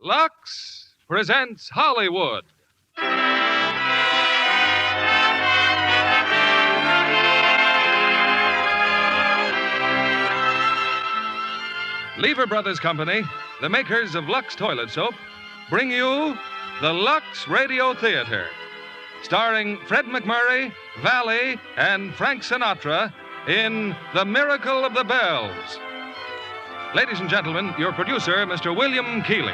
Lux presents Hollywood. Lever Brothers Company, the makers of Lux Toilet Soap, bring you the Lux Radio Theater, starring Fred MacMurray, Valley, and Frank Sinatra in The Miracle of the Bells. Ladies and gentlemen, your producer, Mr. William Keighley.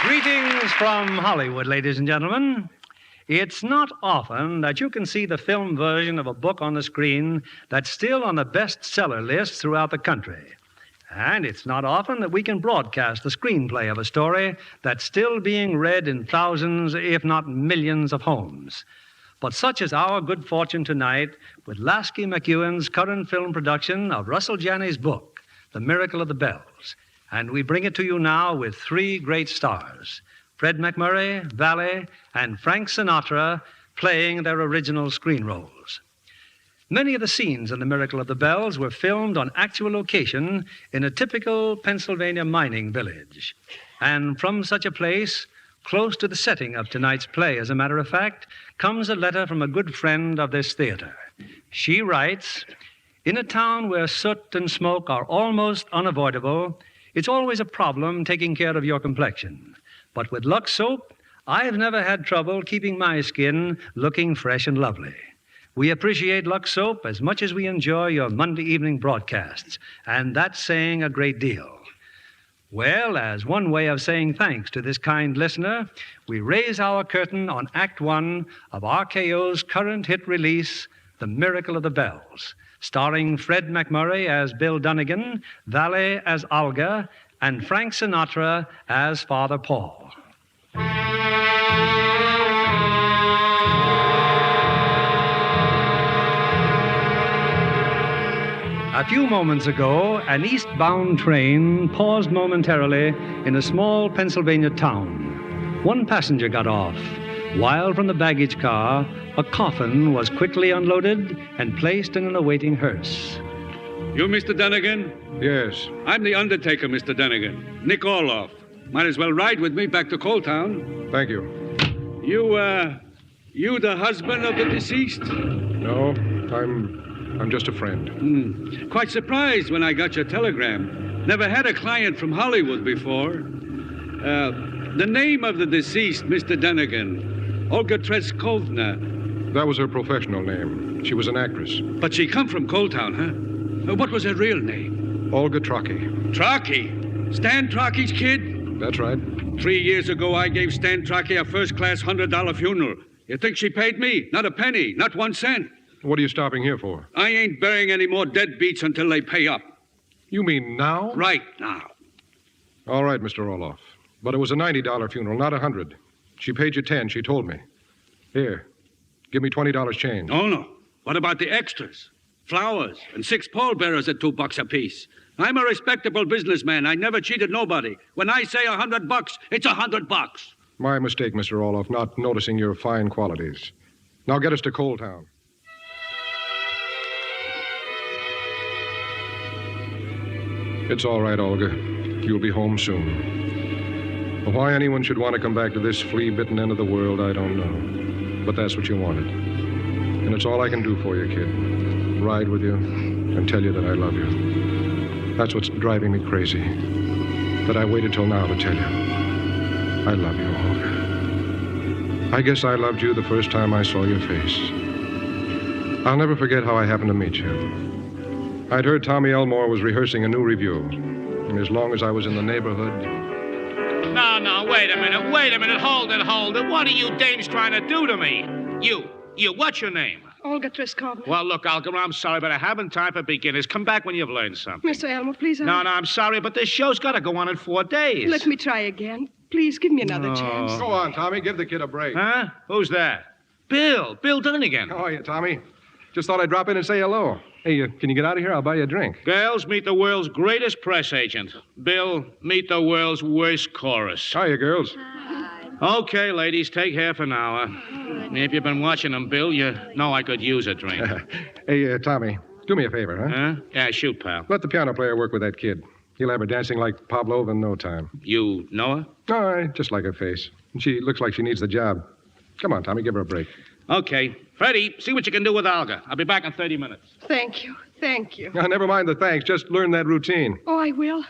Greetings from Hollywood, ladies and gentlemen. It's not often that you can see the film version of a book on the screen that's still on the bestseller list throughout the country. And it's not often that we can broadcast the screenplay of a story that's still being read in thousands, if not millions, of homes. But such is our good fortune tonight with Lasky McEwen's current film production of Russell Janney's book, The Miracle of the Bells. And we bring it to you now with three great stars, Fred MacMurray, Valley, and Frank Sinatra, playing their original screen roles. Many of the scenes in The Miracle of the Bells were filmed on actual location in a typical Pennsylvania mining village. And from such a place, close to the setting of tonight's play, as a matter of fact, comes a letter from a good friend of this theater. She writes, "In a town where soot and smoke are almost unavoidable, it's always a problem taking care of your complexion. But with Lux Soap, I've never had trouble keeping my skin looking fresh and lovely. We appreciate Lux Soap as much as we enjoy your Monday evening broadcasts, and that's saying a great deal. Well, as one way of saying thanks to this kind listener, we raise our curtain on Act One of RKO's current hit release, The Miracle of the Bells, starring Fred MacMurray as Bill Dunnigan, Valley as Olga, and Frank Sinatra as Father Paul." A few moments ago, an eastbound train paused momentarily in a small Pennsylvania town. One passenger got off, while from the baggage car, a coffin was quickly unloaded and placed in an awaiting hearse. You Mr. Dunnigan? Yes. I'm the undertaker, Mr. Dunnigan. Nick Orloff. Might as well ride with me back to Coal Town. Thank you. You the husband of the deceased? No, I'm just a friend. Quite surprised when I got your telegram. Never had a client from Hollywood before. The name of the deceased, Mr. Dunnigan, Olga Treskovna. That was her professional name. She was an actress. But she come from Coal Town, huh? What was her real name? Olga Trocky. Trocky? Stan Trocky's kid? That's right. 3 years ago, I gave Stan Trocky a first-class $100 funeral. You think she paid me? Not a penny, not 1 cent. What are you stopping here for? I ain't burying any more deadbeats until they pay up. You mean now? Right now. All right, Mr. Orloff. But it was a $90 funeral, not $100. She paid you 10, she told me. Here, give me $20 change. Oh, no. What about the extras? Flowers and 6 pallbearers at $2 apiece. I'm a respectable businessman. I never cheated nobody. When I say $100, it's $100. My mistake, Mr. Orloff, not noticing your fine qualities. Now get us to Coal Town. It's all right, Olga. You'll be home soon. Why anyone should want to come back to this flea-bitten end of the world, I don't know. But that's what you wanted. And it's all I can do for you, kid. Ride with you and tell you that I love you. That's what's driving me crazy. That I waited till now to tell you. I love you, Olga. I guess I loved you the first time I saw your face. I'll never forget how I happened to meet you. I'd heard Tommy Elmore was rehearsing a new review. And as long as I was in the neighborhood... No, wait a minute. Hold it. What are you dames trying to do to me? You, what's your name? Olga Treskovna. Well, look, Olga, I'm sorry, but I haven't time for beginners. Come back when you've learned something. Mr. Elmore, please. No, I'm sorry, but this show's got to go on in 4 days. Let me try again. Please, give me another chance. Go on, Tommy. Give the kid a break. Huh? Who's that? Bill Dunnigan. How are you, Tommy? Just thought I'd drop in and say hello. Hey, can you get out of here? I'll buy you a drink. Girls, meet the world's greatest press agent. Bill, meet the world's worst chorus. Hiya, girls. Okay, ladies, take half an hour. If you've been watching them, Bill, you know I could use a drink. Hey, Tommy, Do me a favor, huh? Huh? Yeah, shoot, pal. Let the piano player work with that kid. He'll have her dancing like Pavlova in no time. You know her? No, I just like her face. And she looks like she needs the job. Come on, Tommy, give her a break. Okay. Freddie, see what you can do with Olga. I'll be back in 30 minutes. Thank you. Thank you. Now, never mind the thanks. Just learn that routine. Oh, I will.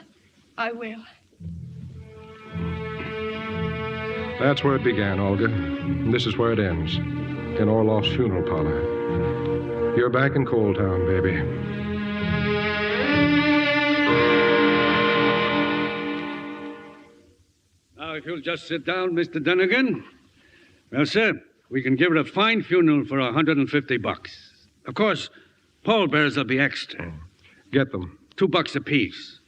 I will. That's where it began, Olga. And this is where it ends. In Orloff's funeral parlor. You're back in Coal Town, baby. Now, if you'll just sit down, Mr. Dunnigan. Well, sir, we can give her a fine funeral for $150. Of course, pallbearers will be extra. Get them. $2 apiece.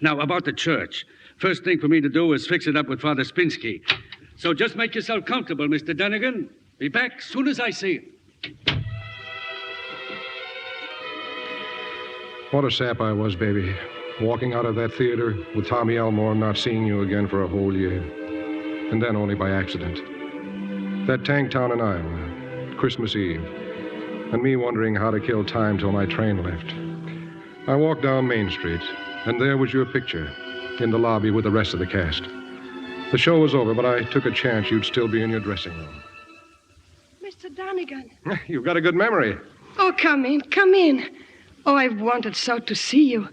Now, about the church. First thing for me to do is fix it up with Father Spinsky. So just make yourself comfortable, Mr. Dunnigan. Be back soon as I see you. What a sap I was, baby. Walking out of that theater with Tommy Elmore and not seeing you again for a whole year. And then only by accident. That tank town in Iowa, Christmas Eve. And me wondering how to kill time till my train left. I walked down Main Street, and there was your picture in the lobby with the rest of the cast. The show was over, but I took a chance you'd still be in your dressing room. Mr. Donegan. You've got a good memory. Oh, come in. Come in. Oh, I've wanted so to see you.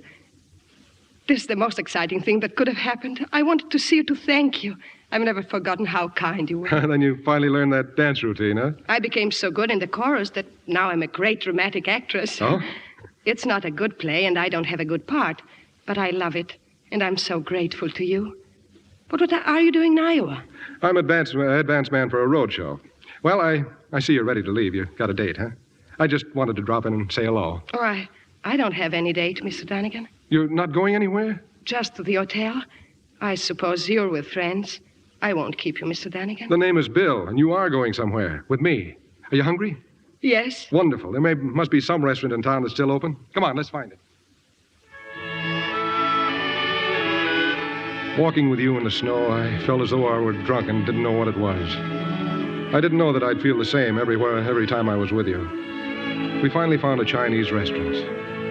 This is the most exciting thing that could have happened. I wanted to see you to thank you. I've never forgotten how kind you were. Then you finally learned that dance routine, huh? I became so good in the chorus that now I'm a great dramatic actress. Oh? It's not a good play, and I don't have a good part, but I love it, and I'm so grateful to you. But what are you doing in Iowa? I'm advance man for a road show. Well, I see you're ready to leave. You got a date, huh? I just wanted to drop in and say hello. Oh, I don't have any date, Mr. Donegan. You're not going anywhere? Just to the hotel. I suppose you're with friends. I won't keep you, Mr. Donegan. The name is Bill, and you are going somewhere with me. Are you hungry? Yes. Wonderful. There must be some restaurant in town that's still open. Come on, let's find it. Walking with you in the snow, I felt as though I were drunk and didn't know what it was. I didn't know that I'd feel the same every time I was with you. We finally found a Chinese restaurant.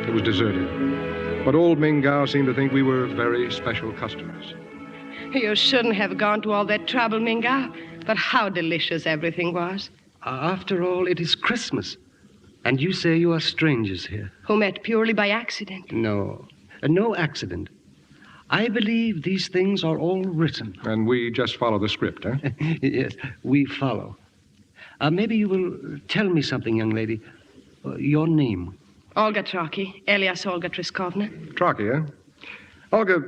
It was deserted. But old Ming Gao seemed to think we were very special customers. You shouldn't have gone to all that trouble, Minga. But how delicious everything was. After all, it is Christmas. And you say you are strangers here. Who met purely by accident. No accident. I believe these things are all written. And we just follow the script, huh? Yes, we follow. Maybe you will tell me something, young lady. Your name. Olga Trocky, alias Olga Triskovna. Trocky, huh? Olga,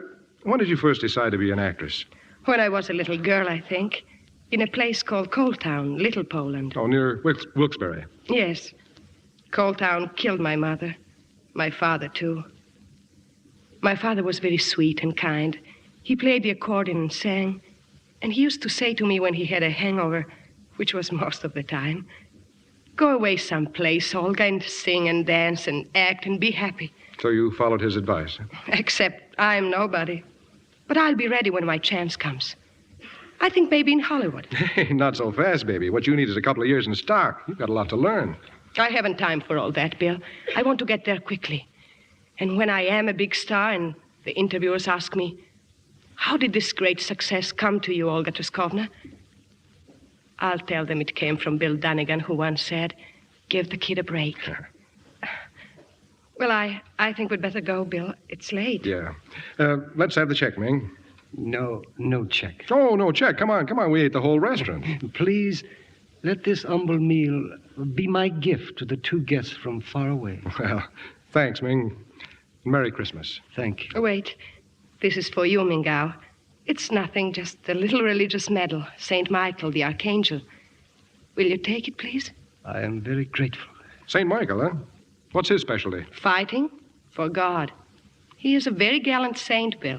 when did you first decide to be an actress? When I was a little girl, I think. In a place called Coal Town, Little Poland. Oh, near Wilkes-Barre. Yes. Coal Town killed my mother. My father, too. My father was very sweet and kind. He played the accordion and sang. And he used to say to me when he had a hangover, which was most of the time, "Go away someplace, Olga, and sing and dance and act and be happy." So you followed his advice? Except I'm nobody. But I'll be ready when my chance comes. I think maybe in Hollywood. Hey, not so fast, baby. What you need is a couple of years in stock. You've got a lot to learn. I haven't time for all that, Bill. I want to get there quickly. And when I am a big star and the interviewers ask me, "How did this great success come to you, Olga Triskovna?" I'll tell them it came from Bill Donegan, who once said, "Give the kid a break." Well, I think we'd better go, Bill. It's late. Yeah. Let's have the check, Ming. No check. Oh, no check. Come on. We ate the whole restaurant. Please, let this humble meal be my gift to the two guests from far away. Well, thanks, Ming. Merry Christmas. Thank you. Wait. This is for you, Mingao. It's nothing, just a little religious medal. St. Michael, the Archangel. Will you take it, please? I am very grateful. St. Michael, huh? What's his specialty? Fighting for God. He is a very gallant saint, Bill.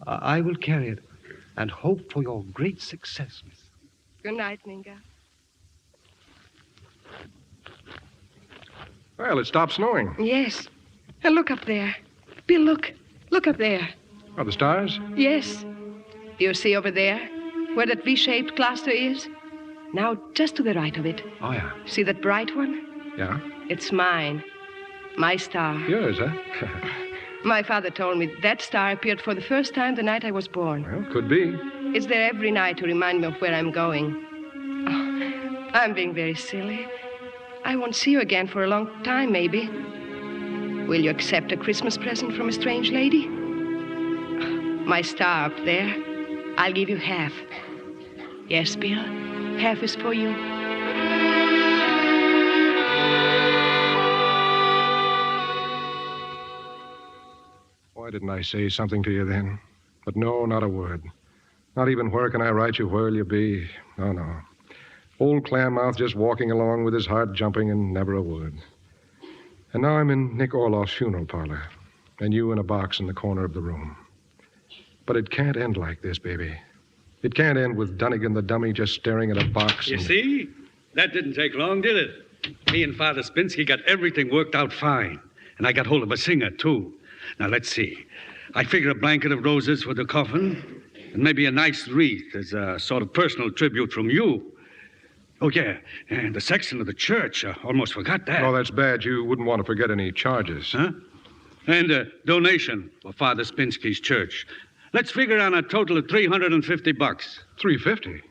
I will carry it and hope for your great success, Miss. Good night, Minga. Well, it stopped snowing. Yes. And look up there. Bill, look. Look up there. Are the stars? Yes. Do you see over there where that V-shaped cluster is? Now, just to the right of it. Oh, yeah. See that bright one? Yeah? It's mine. My star. Yours, huh? My father told me that star appeared for the first time the night I was born. Well, could be. It's there every night to remind me of where I'm going. Oh, I'm being very silly. I won't see you again for a long time, maybe. Will you accept a Christmas present from a strange lady? My star up there. I'll give you half. Yes, Bill? Half is for you. Why didn't I say something to you then? But no, not a word. Not even where can I write you, where'll you be? No, no. Old Clanmouth just walking along with his heart jumping and never a word. And now I'm in Nick Orloff's funeral parlor, and you in a box in the corner of the room. But it can't end like this, baby. It can't end with Dunnigan the dummy just staring at a box. You see? That didn't take long, did it? Me and Father Spinsky got everything worked out fine. And I got hold of a singer, too. Now, let's see. I figure a blanket of roses for the coffin, and maybe a nice wreath as a sort of personal tribute from you. Oh, yeah, and the sexton of the church. Almost forgot that. Oh, that's bad. You wouldn't want to forget any charges. Huh? And a donation for Father Spinsky's church. Let's figure on a total of $350. $350?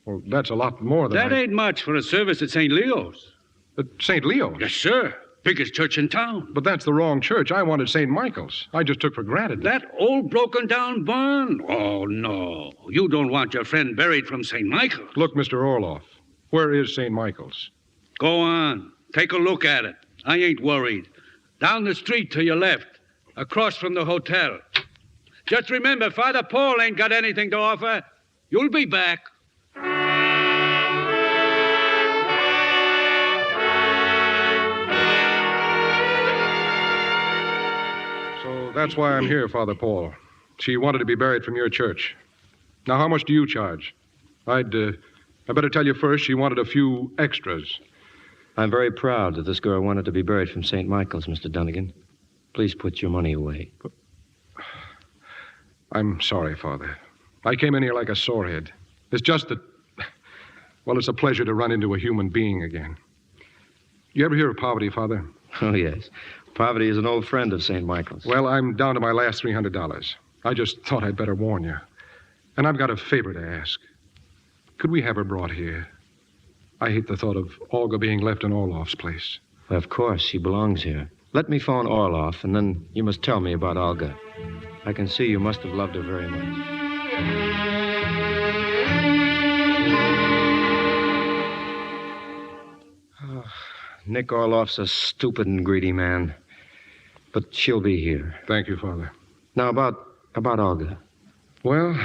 Well, that's a lot more than That ain't much for a service at St. Leo's. At St. Leo's? Yes, sir. Biggest church in town. But that's the wrong church. I wanted St. Michael's. I just took for granted. That old broken-down barn? Oh, no. You don't want your friend buried from St. Michael's. Look, Mr. Orloff, where is St. Michael's? Go on. Take a look at it. I ain't worried. Down the street to your left, across from the hotel. Just remember, Father Paul ain't got anything to offer. You'll be back. So that's why I'm here, Father Paul. She wanted to be buried from your church. Now, how much do you charge? I better tell you first, she wanted a few extras. I'm very proud that this girl wanted to be buried from St. Michael's, Mr. Dunnigan. Please put your money away. I'm sorry, Father. I came in here like a sorehead. It's just that, well, it's a pleasure to run into a human being again. You ever hear of poverty, Father? Oh, yes. Poverty is an old friend of St. Michael's. Well, I'm down to my last $300. I just thought I'd better warn you. And I've got a favor to ask. Could we have her brought here? I hate the thought of Olga being left in Orloff's place. Of course, she belongs here. Let me phone Orloff, and then you must tell me about Olga. I can see you must have loved her very much. Oh, Nick Orloff's a stupid and greedy man. But she'll be here. Thank you, Father. Now, about Olga. Well,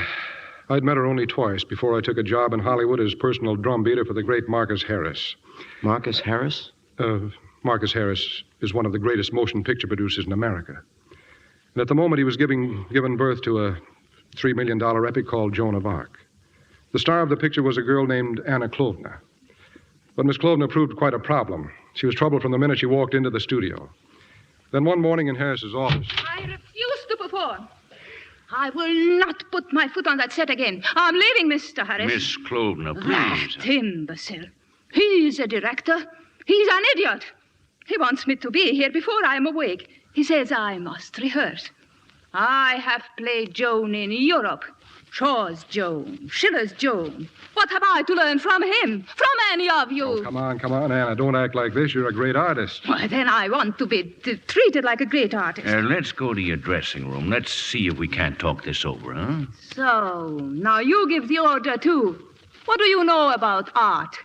I'd met her only twice before I took a job in Hollywood as personal drum beater for the great Marcus Harris. Marcus Harris? Marcus Harris is one of the greatest motion picture producers in America. And at the moment, he was given birth to a $3 million epic called Joan of Arc. The star of the picture was a girl named Anna Klovna. But Miss Klovna proved quite a problem. She was trouble from the minute she walked into the studio. Then one morning in Harris's office... I refuse to perform. I will not put my foot on that set again. I'm leaving, Mr. Harris. Miss Klovna, please. That imbecile. He's a director. He's an idiot. He wants me to be here before I am awake. He says I must rehearse. I have played Joan in Europe. Shaw's Joan, Schiller's Joan. What have I to learn from him? From any of you? Oh, come on, Anna. Don't act like this. You're a great artist. Well, then I want to be treated like a great artist. Let's go to your dressing room. Let's see if we can't talk this over, huh? So, now you give the order, too. What do you know about art?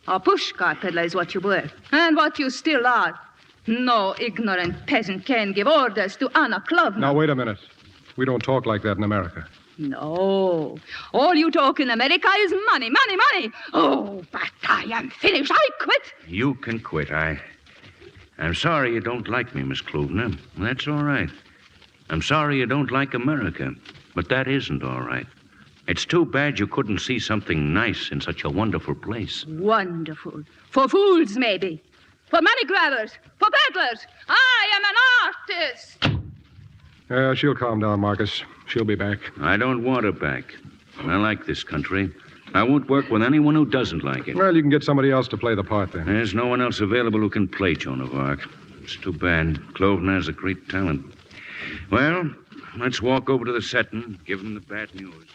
A pushcart peddler is what you were, and what you still are. No ignorant peasant can give orders to Anna Klovna. Now, wait a minute. We don't talk like that in America. No. All you talk in America is money, money, money. Oh, but I am finished. I quit. You can quit. I'm sorry you don't like me, Miss Klovna. That's all right. I'm sorry you don't like America, but that isn't all right. It's too bad you couldn't see something nice in such a wonderful place. Wonderful. For fools, maybe. For money grabbers. For peddlers. I am an artist. She'll calm down, Marcus. She'll be back. I don't want her back. I like this country. I won't work with anyone who doesn't like it. Well, you can get somebody else to play the part then. There's no one else available who can play Joan of Arc. It's too bad. Cloven has a great talent. Well, let's walk over to the set and give him the bad news.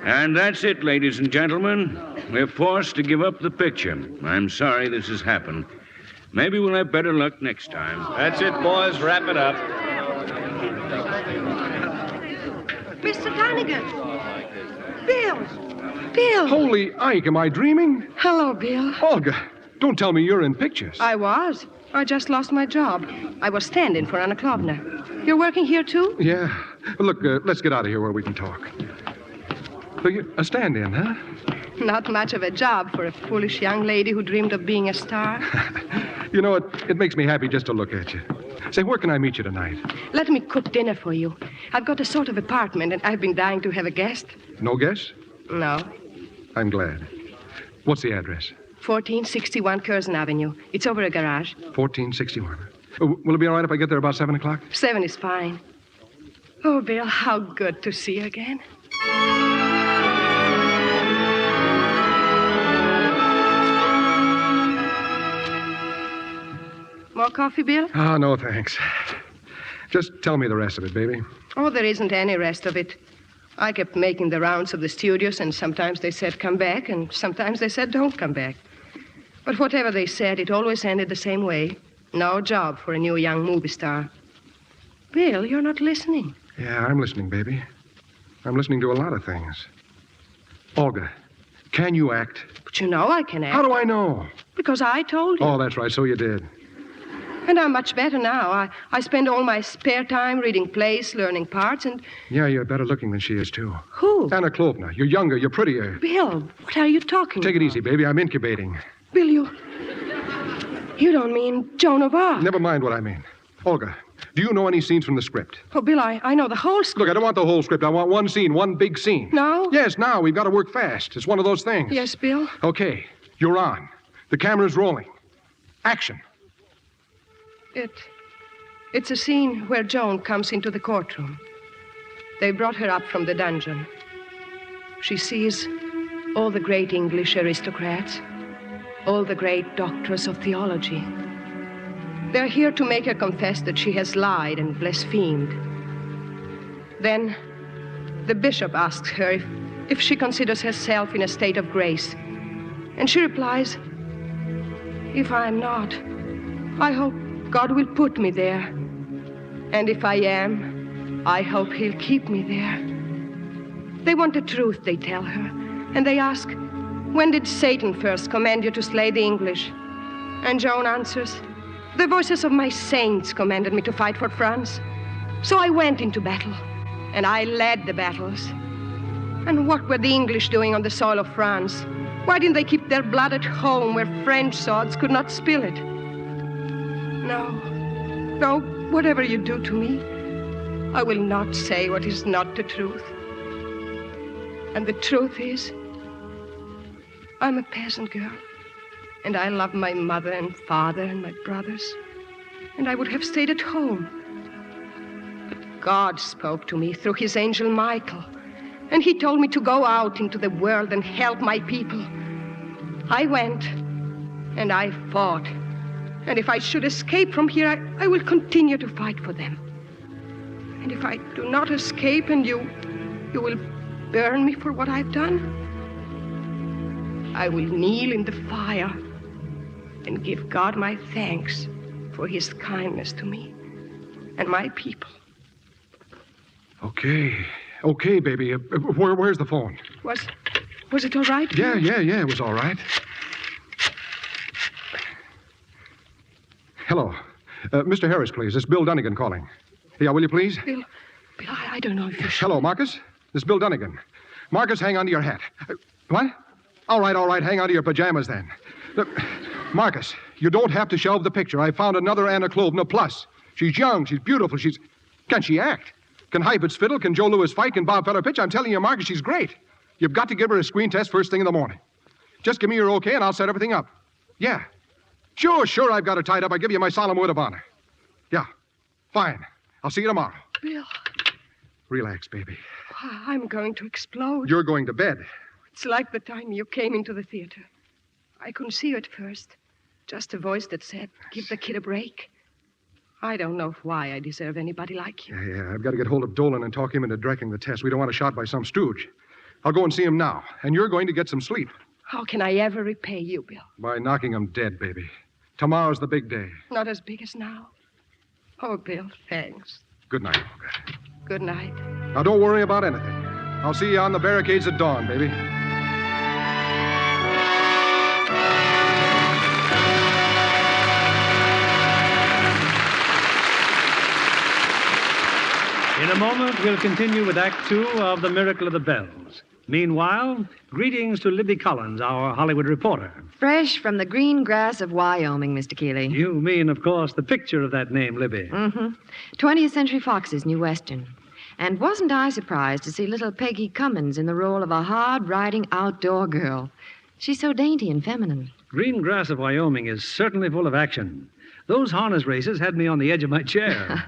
And that's it, ladies and gentlemen. We're forced to give up the picture. I'm sorry this has happened. Maybe we'll have better luck next time. That's it, boys. Wrap it up. Mr. Donegan. Bill. Bill. Holy Ike, am I dreaming? Hello, Bill. Olga, don't tell me you're in pictures. I was. I just lost my job. I was stand-in for Anna Klovna. You're working here, too? Yeah. Look, let's get out of here where we can talk. So a stand-in, huh? Not much of a job for a foolish young lady who dreamed of being a star. You know, it makes me happy just to look at you. Say, where can I meet you tonight? Let me cook dinner for you. I've got a sort of apartment, and I've been dying to have a guest. No guest? No. I'm glad. What's the address? 1461 Curzon Avenue. It's over a garage. 1461. Will it be all right if I get there about 7 o'clock? 7 is fine. Oh, Bill, how good to see you again. More coffee, Bill? Oh, no, thanks. Just tell me the rest of it, baby. Oh, there isn't any rest of it. I kept making the rounds of the studios, and sometimes they said, come back, and sometimes they said, don't come back. But whatever they said, it always ended the same way. No job for a new young movie star. Bill, you're not listening. Yeah, I'm listening, baby. I'm listening to a lot of things. Olga, can you act? But you know I can act. How do I know? Because I told you. Oh, that's right, so you did. And I'm much better now. I spend all my spare time reading plays, learning parts, and... Yeah, you're better looking than she is, too. Who? Anna Klovna. You're younger, you're prettier. Bill, what are you talking Take about? it easy, baby. I'm incubating. Bill, you don't mean Joan of Arc. Never mind what I mean. Olga, do you know any scenes from the script? Oh, Bill, I know the whole script. Look, I don't want the whole script. I want one scene, one big scene. No? Yes, now. We've got to work fast. It's one of those things. Yes, Bill? Okay, you're on. The camera's rolling. Action. It's a scene where Joan comes into the courtroom. They brought her up from the dungeon. She sees all the great English aristocrats, all the great doctors of theology. They're here to make her confess that she has lied and blasphemed. Then the bishop asks her if she considers herself in a state of grace. And she replies, if I'm not, I hope God will put me there. And if I am, I hope he'll keep me there. They want the truth, they tell her. And they ask, when did Satan first command you to slay the English? And Joan answers, the voices of my saints commanded me to fight for France. So I went into battle, and I led the battles. And what were the English doing on the soil of France? Why didn't they keep their blood at home where French swords could not spill it? No, whatever you do to me, I will not say what is not the truth. And the truth is, I'm a peasant girl, and I love my mother and father and my brothers, and I would have stayed at home. But God spoke to me through his angel Michael, and he told me to go out into the world and help my people. I went, and I fought. And if I should escape from here, I will continue to fight for them. And if I do not escape and you will burn me for what I've done, I will kneel in the fire and give God my thanks for his kindness to me and my people. Okay, baby. Where's the phone? Was it all right? Yeah, it was all right. Hello. Mr. Harris, please. This is Bill Dunnigan calling. Yeah, will you please? Bill, I don't know if you should. Hello, Marcus. This is Bill Dunnigan. Marcus, hang on to your hat. What? All right. Hang on to your pajamas then. Look, Marcus, you don't have to shelve the picture. I found another Anna Klovna plus. She's young. She's beautiful. Can she act? Can Heifetz fiddle? Can Joe Louis fight? Can Bob Feller pitch? I'm telling you, Marcus, she's great. You've got to give her a screen test first thing in the morning. Just give me your okay and I'll set everything up. Yeah. Sure, I've got her tied up. I give you my solemn word of honor. Yeah. Fine. I'll see you tomorrow. Bill. Relax, baby. I'm going to explode. You're going to bed. It's like the time you came into the theater. I couldn't see you at first. Just a voice that said, give the kid a break. I don't know why I deserve anybody like you. Yeah, I've got to get hold of Dolan and talk him into directing the test. We don't want a shot by some stooge. I'll go and see him now, and you're going to get some sleep. How can I ever repay you, Bill? By knocking him dead, baby. Tomorrow's the big day. Not as big as now. Oh, Bill, thanks. Good night, Olga. Good night. Now, don't worry about anything. I'll see you on the barricades at dawn, baby. In a moment, we'll continue with Act Two of The Miracle of the Bells. Meanwhile, greetings to Libby Collins, our Hollywood reporter. Fresh from the green grass of Wyoming, Mr. Keeley. You mean, of course, the picture of that name, Libby. Mm-hmm. 20th Century Fox's New Western. And wasn't I surprised to see little Peggy Cummins in the role of a hard-riding outdoor girl. She's so dainty and feminine. Green grass of Wyoming is certainly full of action. Those harness races had me on the edge of my chair.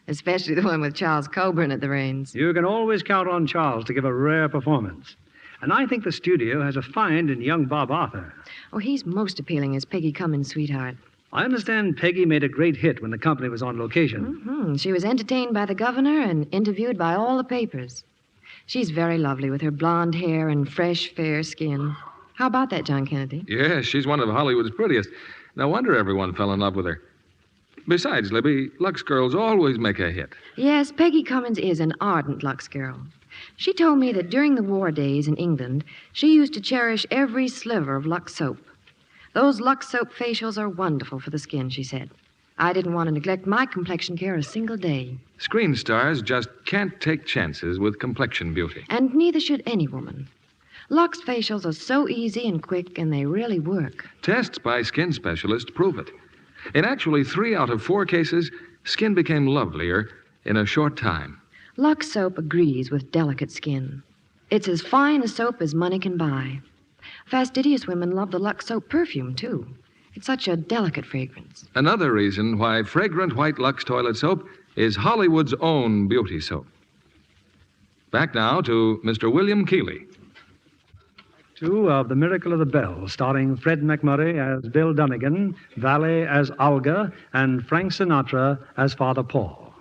Especially the one with Charles Coburn at the reins. You can always count on Charles to give a rare performance. And I think the studio has a find in young Bob Arthur. Oh, he's most appealing as Peggy Cummins' sweetheart. I understand Peggy made a great hit when the company was on location. Mm-hmm. She was entertained by the governor and interviewed by all the papers. She's very lovely with her blonde hair and fresh, fair skin. How about that, John Kennedy? Yes, she's one of Hollywood's prettiest. No wonder everyone fell in love with her. Besides, Libby, Lux girls always make a hit. Yes, Peggy Cummins is an ardent Lux girl. She told me that during the war days in England, she used to cherish every sliver of Lux soap. Those Lux soap facials are wonderful for the skin, she said. I didn't want to neglect my complexion care a single day. Screen stars just can't take chances with complexion beauty. And neither should any woman. Lux facials are so easy and quick, and they really work. Tests by skin specialists prove it. In actually 3 out of 4 cases, skin became lovelier in a short time. Lux soap agrees with delicate skin. It's as fine a soap as money can buy. Fastidious women love the Lux soap perfume, too. It's such a delicate fragrance. Another reason why fragrant white Lux toilet soap is Hollywood's own beauty soap. Back now to Mr. William Keeley. Two of The Miracle of the Bells, starring Fred McMurray as Bill Dunnigan, Valley as Olga, and Frank Sinatra as Father Paul.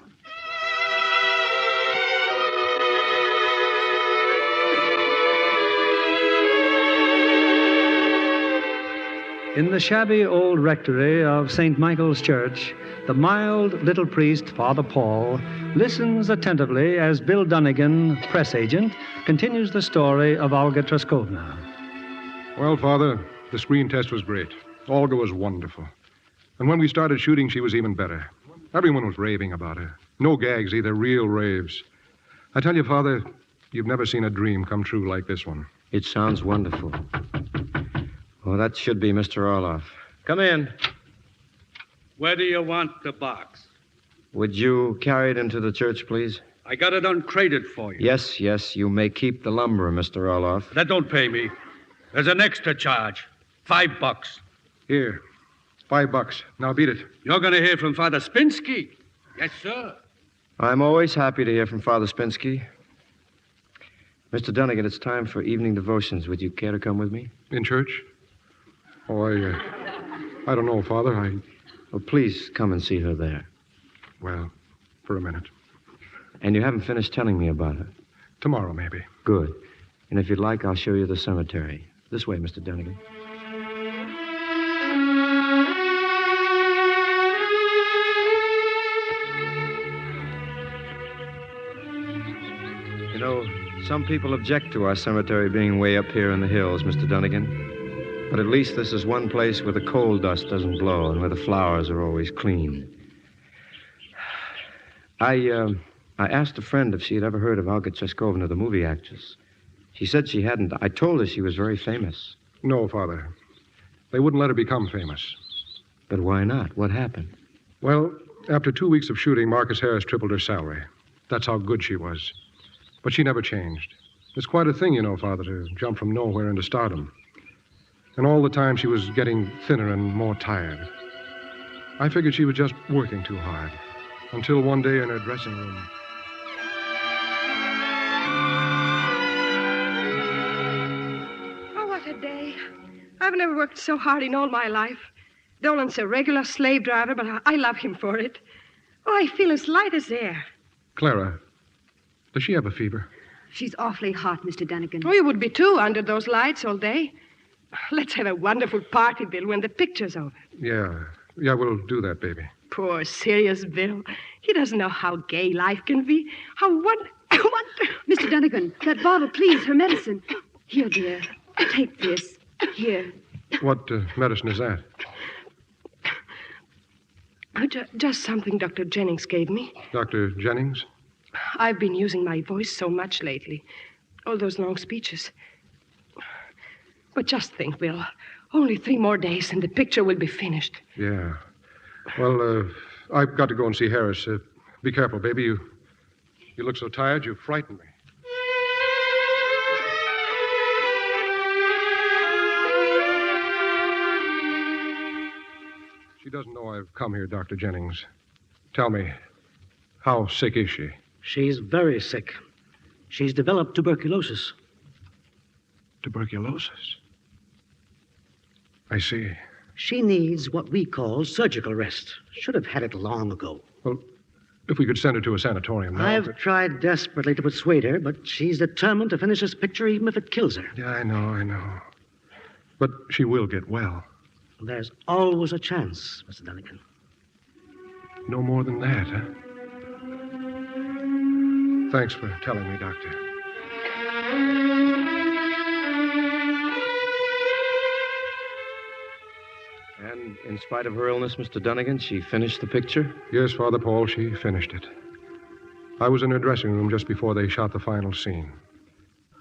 In the shabby old rectory of St. Michael's Church, the mild little priest, Father Paul, listens attentively as Bill Dunnigan, press agent, continues the story of Olga Traskovna. Well, Father, the screen test was great. Olga was wonderful. And when we started shooting, she was even better. Everyone was raving about her. No gags either, real raves. I tell you, Father, you've never seen a dream come true like this one. It sounds wonderful. Oh, that should be Mr. Orloff. Come in. Where do you want the box? Would you carry it into the church, please? I got it uncrated for you. Yes, you may keep the lumber, Mr. Orloff. That don't pay me. There's an extra charge. $5. Here, $5. Now beat it. You're going to hear from Father Spinsky. Yes, sir. I'm always happy to hear from Father Spinsky. Mr. Dunnigan, it's time for evening devotions. Would you care to come with me? In church? Oh, I don't know, Father. Well, please come and see her there. Well, for a minute. And you haven't finished telling me about her? Tomorrow, maybe. Good. And if you'd like, I'll show you the cemetery. This way, Mr. Dunnigan. You know, some people object to our cemetery being way up here in the hills, Mr. Dunnigan. But at least this is one place where the coal dust doesn't blow and where the flowers are always clean. I asked a friend if she had ever heard of Olga Traskovna, the movie actress. She said she hadn't. I told her she was very famous. No, Father. They wouldn't let her become famous. But why not? What happened? Well, after 2 weeks of shooting, Marcus Harris tripled her salary. That's how good she was. But she never changed. It's quite a thing, you know, Father, to jump from nowhere into stardom. And all the time she was getting thinner and more tired. I figured she was just working too hard. Until one day in her dressing room... Oh, what a day. I've never worked so hard in all my life. Dolan's a regular slave driver, but I love him for it. Oh, I feel as light as air. Clara, does she have a fever? She's awfully hot, Mr. Dunnigan. Oh, you would be too under those lights all day. Let's have a wonderful party, Bill, when the picture's over. Yeah, we'll do that, baby. Poor, serious Bill. He doesn't know how gay life can be. How wonderful. Mr. Dunnigan, that bottle, please, her medicine. Here, dear. Take this. Here. What medicine is that? Just something Dr. Jennings gave me. Dr. Jennings? I've been using my voice so much lately. All those long speeches. But just think, Bill. Only 3 more days and the picture will be finished. Yeah. Well, I've got to go and see Harris. Be careful, baby. You look so tired, you frighten me. She doesn't know I've come here, Dr. Jennings. Tell me, how sick is she? She's very sick. She's developed tuberculosis. Tuberculosis? I see. She needs what we call surgical rest. Should have had it long ago. Well, if we could send her to a sanatorium now. I've tried desperately to persuade her, but she's determined to finish this picture even if it kills her. Yeah, I know. But she will get well. There's always a chance, Mr. Dunnigan. No more than that, huh? Thanks for telling me, Doctor. And in spite of her illness, Mr. Dunnigan, she finished the picture? Yes, Father Paul, she finished it. I was in her dressing room just before they shot the final scene.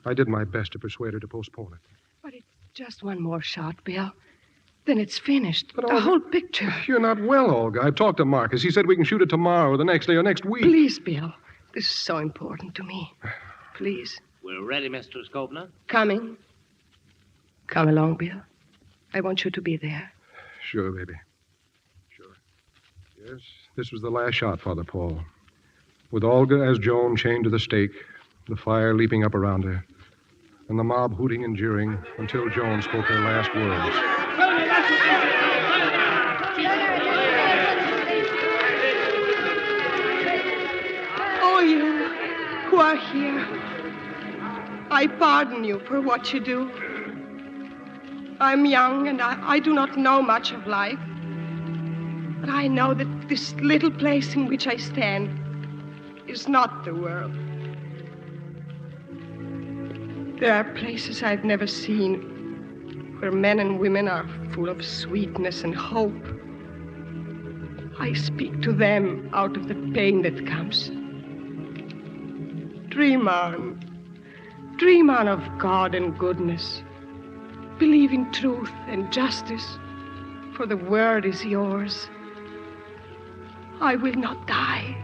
I did my best to persuade her to postpone it. But it's just one more shot, Bill. Then it's finished. But the whole picture. You're not well, Olga. I've talked to Marcus. He said we can shoot it tomorrow or the next day or next week. Please, Bill. This is so important to me. Please. We're ready, Mr. Skobner. Coming. Come along, Bill. I want you to be there. Sure, baby. Sure. Yes, this was the last shot, Father Paul. With Olga as Joan chained to the stake, the fire leaping up around her, and the mob hooting and jeering until Joan spoke her last words. Oh, you who are here, I pardon you for what you do. I'm young and I do not know much of life. But I know that this little place in which I stand is not the world. There are places I've never seen where men and women are full of sweetness and hope. I speak to them out of the pain that comes. Dream on. Dream on of God and goodness. Believe in truth and justice, for the world is yours. I will not die.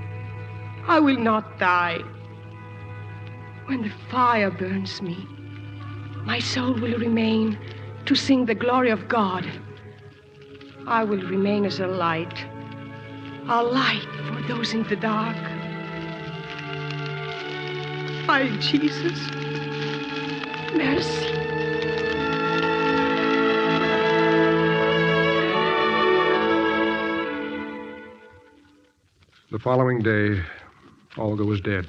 I will not die. When the fire burns me, my soul will remain to sing the glory of God. I will remain as a light for those in the dark. My Jesus, mercy. The following day, Olga was dead.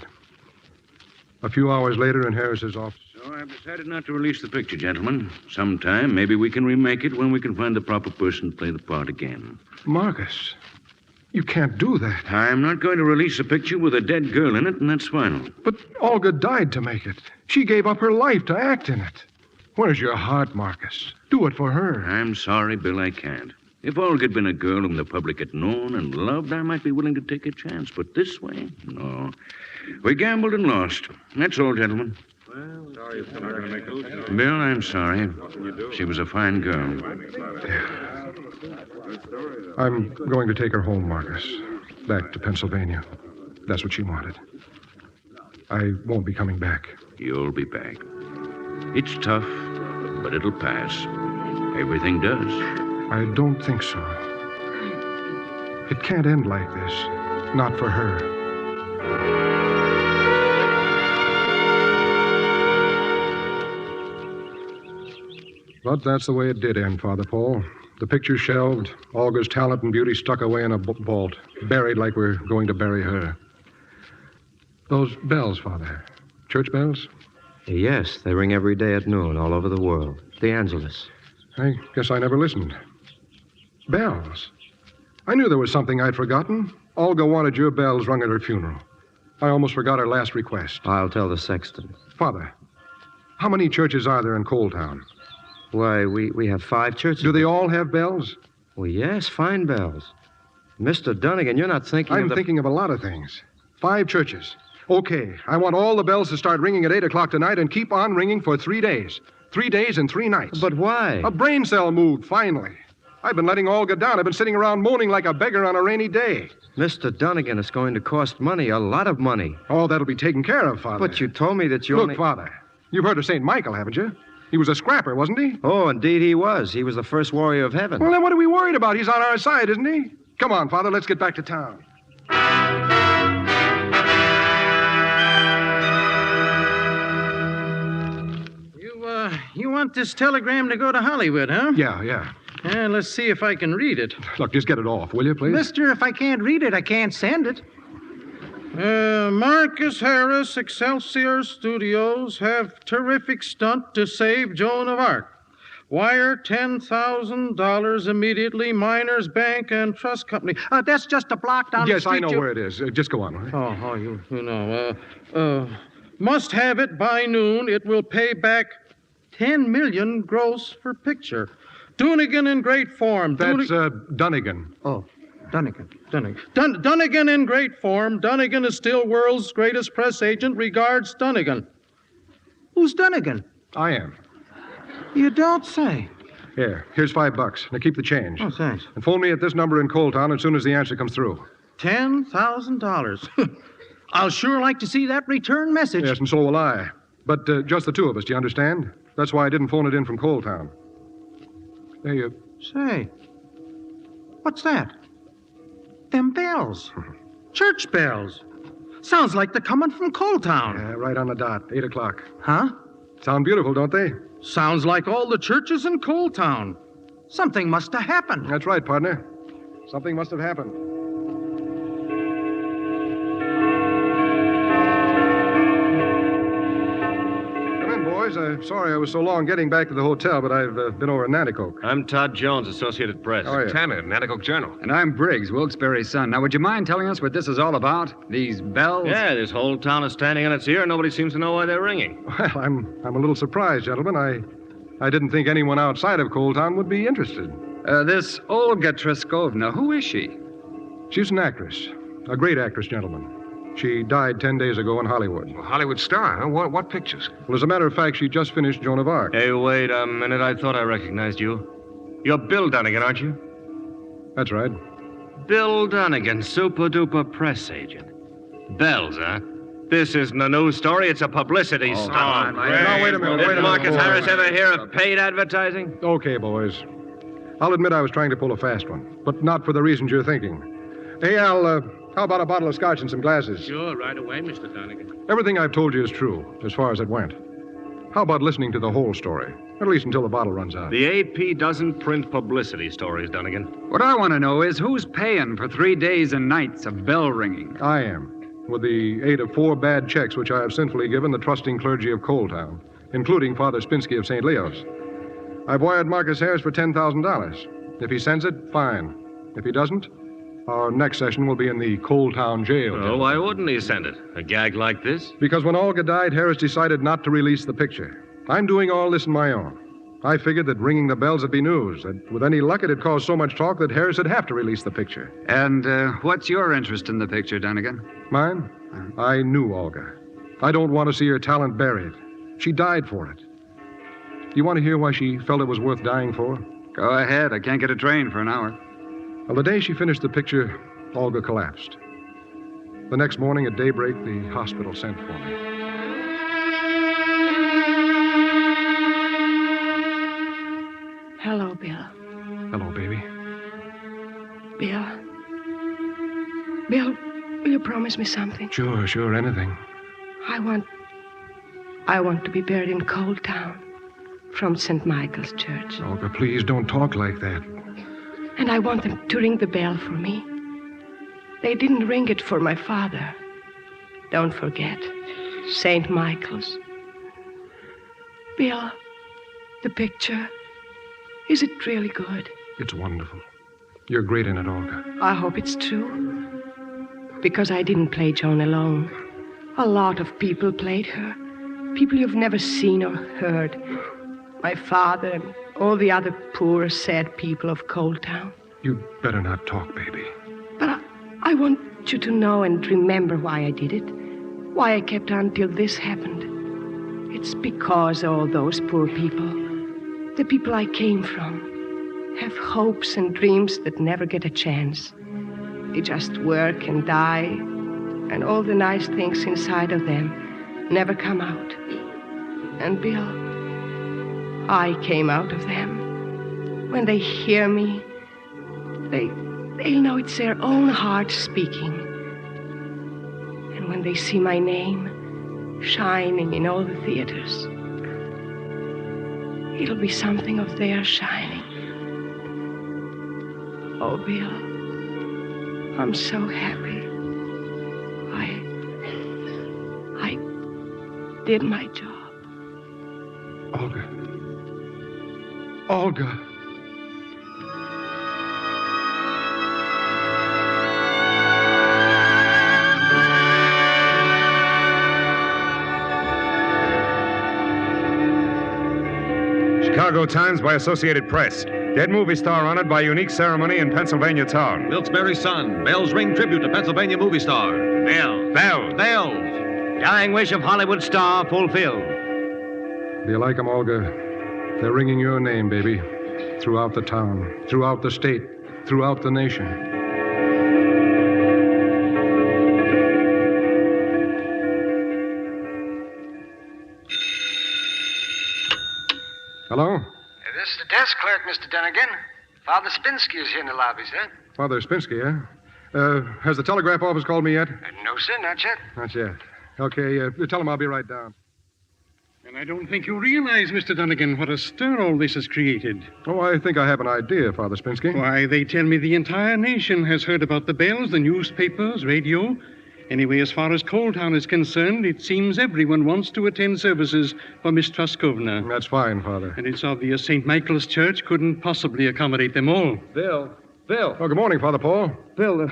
A few hours later in Harris's office. So I've decided not to release the picture, gentlemen. Sometime, maybe we can remake it when we can find the proper person to play the part again. Marcus, you can't do that. I'm not going to release a picture with a dead girl in it, and that's final. But Olga died to make it. She gave up her life to act in it. Where's your heart, Marcus? Do it for her. I'm sorry, Bill, I can't. If Olga had been a girl whom the public had known and loved, I might be willing to take a chance. But this way, no. We gambled and lost. That's all, gentlemen. Well, sorry it's not going to make those. Bill, I'm sorry. She was a fine girl. I'm going to take her home, Marcus. Back to Pennsylvania. That's what she wanted. I won't be coming back. You'll be back. It's tough, but it'll pass. Everything does. I don't think so. It can't end like this. Not for her. But that's the way it did end, Father Paul. The picture shelved, Olga's talent and beauty stuck away in a vault, buried like we're going to bury her. Those bells, Father. Church bells? Yes, they ring every day at noon all over the world. The Angelus. I guess I never listened. Bells. I knew there was something I'd forgotten. Olga wanted your bells rung at her funeral. I almost forgot her last request. I'll tell the sexton. Father, how many churches are there in Coal Town? Why, we have 5 churches. Do they all have bells? Well, yes, fine bells. Mr. Dunnigan, you're not thinking I'm thinking of a lot of things. 5 churches. Okay, I want all the bells to start ringing at 8 o'clock tonight and keep on ringing for 3 days. 3 days and 3 nights. But why? A brain cell moved, finally. I've been letting Olga down. I've been sitting around moaning like a beggar on a rainy day. Mr. Dunnigan, it's going to cost money, a lot of money. Oh, that'll be taken care of, Father. But you told me that you Look, Father, you've heard of St. Michael, haven't you? He was a scrapper, wasn't he? Oh, indeed he was. He was the first warrior of heaven. Well, then what are we worried about? He's on our side, isn't he? Come on, Father, let's get back to town. You want this telegram to go to Hollywood, huh? Yeah. Let's see if I can read it. Look, just get it off, will you, please? Mister, if I can't read it, I can't send it. Marcus Harris, Excelsior Studios, have terrific stunt to save Joan of Arc. Wire $10,000 immediately, Miners Bank and Trust Company. That's just a block down the street. Yes, I know where it is. Just go on, all right? You know. Must have it by noon. It will pay back $10 million gross for picture. Dunnigan in great form. That's Dunnigan. Oh, Dunnigan. Dunnigan in great form. Dunnigan is still world's greatest press agent. Regards, Dunnigan. Who's Dunnigan? I am. You don't say. Here's $5. Now keep the change. Oh, thanks. And phone me at this number in Coal Town as soon as the answer comes through. $10,000. I'll sure like to see that return message. Yes, and so will I. But just the 2 of us, do you understand? That's why I didn't phone it in from Coal Town. There you... Say, what's that? Them bells. Church bells. Sounds like they're coming from Coal Town. Yeah, right on the dot, 8 o'clock. Huh? Sound beautiful, don't they? Sounds like all the churches in Coal Town. Something must have happened. That's right, partner. Something must have happened. Boys, I'm sorry I was so long getting back to the hotel, but I've been over in Nanticoke. I'm Todd Jones, Associated Press. Oh, yeah. Tanner, Nanticoke Journal. And I'm Briggs, Wilkes-Barre's son. Now, would you mind telling us what this is all about? These bells? Yeah, this whole town is standing on its ear, and nobody seems to know why they're ringing. Well, I'm a little surprised, gentlemen. I didn't think anyone outside of Coal Town would be interested. This Olga Treskovna, who is she? She's an actress. A great actress, gentlemen. She died 10 days ago in Hollywood. Well, Hollywood star, huh? What pictures? Well, as a matter of fact, she just finished Joan of Arc. Hey, wait a minute. I thought I recognized you. You're Bill Dunnigan, aren't you? That's right. Bill Dunnigan, super-duper press agent. Bells, huh? This isn't a news story. It's a publicity stunt. Now, wait a minute. Did Marcus Harris ever hear of paid advertising? Okay, boys. I'll admit I was trying to pull a fast one, but not for the reasons you're thinking. Hey, Al, how about a bottle of scotch and some glasses? Sure, right away, Mr. Dunnigan. Everything I've told you is true, as far as it went. How about listening to the whole story? At least until the bottle runs out. The AP doesn't print publicity stories, Dunnigan. What I want to know is who's paying for 3 days and nights of bell ringing? I am, with the aid of 4 bad checks which I have sinfully given the trusting clergy of Coal Town, including Father Spinsky of St. Leo's. I've wired Marcus Harris for $10,000. If he sends it, fine. If he doesn't, our next session will be in the Coal Town jail. Oh, why wouldn't he send it? A gag like this? Because when Olga died, Harris decided not to release the picture. I'm doing all this on my own. I figured that ringing the bells would be news, that with any luck it'd cause so much talk that Harris would have to release the picture. And what's your interest in the picture, Dunnigan? Mine? I knew Olga. I don't want to see her talent buried. She died for it. Do you want to hear why she felt it was worth dying for? Go ahead. I can't get a train for an hour. Well, the day she finished the picture, Olga collapsed. The next morning at daybreak, the hospital sent for me. Hello, Bill. Hello, baby. Bill. Bill, will you promise me something? Sure, anything. I want to be buried in Coal Town from St. Michael's Church. Olga, please don't talk like that. And I want them to ring the bell for me. They didn't ring it for my father. Don't forget, St. Michael's. Bill, the picture, is it really good? It's wonderful. You're great in it, Olga. I hope it's true. Because I didn't play Joan alone. A lot of people played her. People you've never seen or heard. My father and all the other poor, sad people of Coal Town. You'd better not talk, baby. But I want you to know and remember why I did it. Why I kept on till this happened. It's because all those poor people, the people I came from, have hopes and dreams that never get a chance. They just work and die, and all the nice things inside of them never come out. And Bill, I came out of them. When they hear me, they'll know it's their own heart speaking. And when they see my name shining in all the theaters, it'll be something of their shining. Oh, Bill, I'm so happy. I did my job. Olga. Olga. Chicago Times by Associated Press. Dead movie star honored by unique ceremony in Pennsylvania town. Wilkes-Barre's son. Bells ring tribute to Pennsylvania movie star. Bells. Dying wish of Hollywood star fulfilled. Do you like them, Olga? They're ringing your name, baby. Throughout the town, throughout the state, throughout the nation. Hello? This is the desk clerk, Mr. Dunnigan. Father Spinsky is here in the lobby, sir. Father Spinsky, huh? Has the telegraph office called me yet? No, sir, not yet. Not yet. Okay, tell him I'll be right down. And I don't think you realize, Mr. Dunnigan, what a stir all this has created. Oh, I think I have an idea, Father Spinsky. Why, they tell me the entire nation has heard about the bells, the newspapers, radio. Anyway, as far as Coal Town is concerned, it seems everyone wants to attend services for Miss Truskovna. That's fine, Father. And it's obvious St. Michael's Church couldn't possibly accommodate them all. Bill. Oh, good morning, Father Paul. Bill,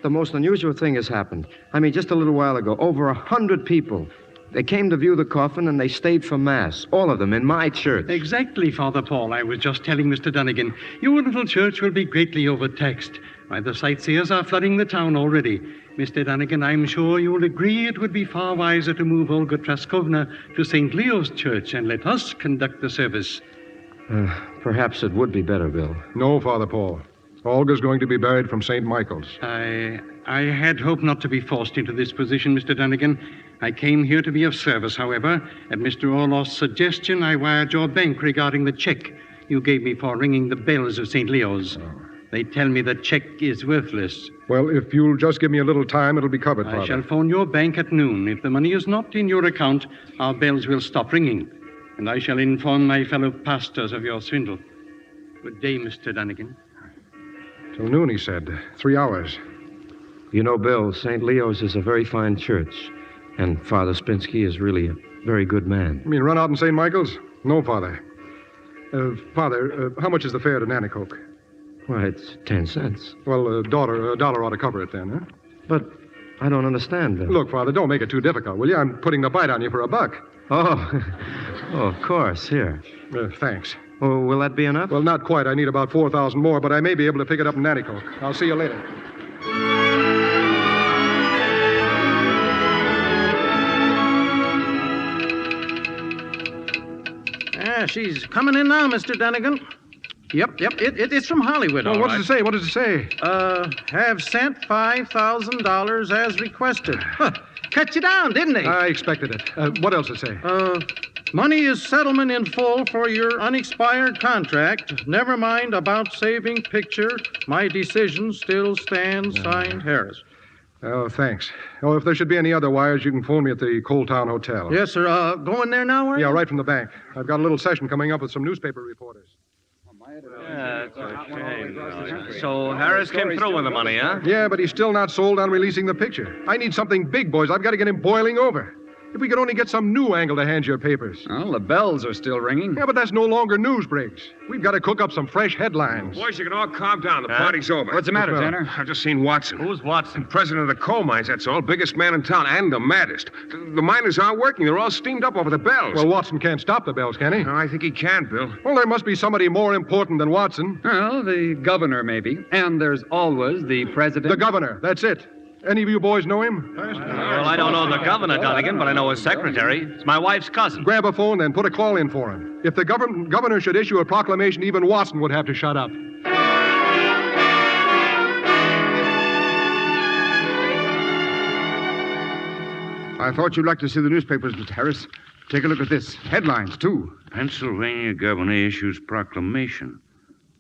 the most unusual thing has happened. I mean, just a little while ago, over 100 people. They came to view the coffin and they stayed for Mass. All of them in my church. Exactly, Father Paul. I was just telling Mr. Dunnigan, your little church will be greatly overtaxed. Why, the sightseers are flooding the town already. Mr. Dunnigan, I'm sure you'll agree it would be far wiser to move Olga Traskovna to St. Leo's Church and let us conduct the service. Perhaps it would be better, Bill. No, Father Paul. Olga's going to be buried from St. Michael's. I had hoped not to be forced into this position, Mr. Dunnigan. I came here to be of service, however. At Mr. Orloff's suggestion, I wired your bank regarding the check you gave me for ringing the bells of St. Leo's. They tell me the check is worthless. Well, if you'll just give me a little time, it'll be covered, Father. I shall phone your bank at noon. If the money is not in your account, our bells will stop ringing. And I shall inform my fellow pastors of your swindle. Good day, Mr. Dunnigan. Till noon, he said. 3 hours. You know, Bill, St. Leo's is a very fine church. And Father Spinsky is really a very good man. You mean run out in St. Michael's? No, Father. Father, how much is the fare to Nanticoke? Why, it's 10 cents. Well, a dollar ought to cover it then, huh? But I don't understand, Bill. Look, Father, don't make it too difficult, will you? I'm putting the bite on you for $1. Oh, of course. Here. Thanks. Well, will that be enough? Well, not quite. I need about 4,000 more, but I may be able to pick it up in Nanticoke. I'll see you later. She's coming in now, Mr. Dunnigan. Yep. It's from Hollywood, Well, all what right. does it say? What does it say? Have sent $5,000 as requested. Huh. Cut you down, didn't they? I expected it. What else does it say? Money is settlement in full for your unexpired contract. Never mind about saving picture. My decision still stands. Signed, Harris. Oh, thanks. Oh, if there should be any other wires, you can phone me at the Coal Town Hotel. Yes, sir. Going there now, are you? Yeah, right from the bank. I've got a little session coming up with some newspaper reporters. My Yeah, that's a shame. So Harris came through with the money, huh? Yeah, but he's still not sold on releasing the picture. I need something big, boys. I've got to get him boiling over. If we could only get some new angle to hand your papers. Well, the bells are still ringing. Yeah, but that's no longer news breaks. We've got to cook up some fresh headlines. Boys, you can all calm down. The party's over. What's the matter, Tanner? I've just seen Watson. Who's Watson? President of the coal mines, that's all. Biggest man in town and the maddest. The miners aren't working. They're all steamed up over the bells. Well, Watson can't stop the bells, can he? No, I think he can, Bill. Well, there must be somebody more important than Watson. Well, the governor, maybe. And there's always the president. The governor, that's it. Any of you boys know him? Well, I don't know the governor, Dunnigan, but I know his secretary. It's my wife's cousin. Grab a phone, then put a call in for him. If the governor should issue a proclamation, even Watson would have to shut up. I thought you'd like to see the newspapers, Mr. Harris. Take a look at this. Headlines, too. Pennsylvania governor issues proclamation.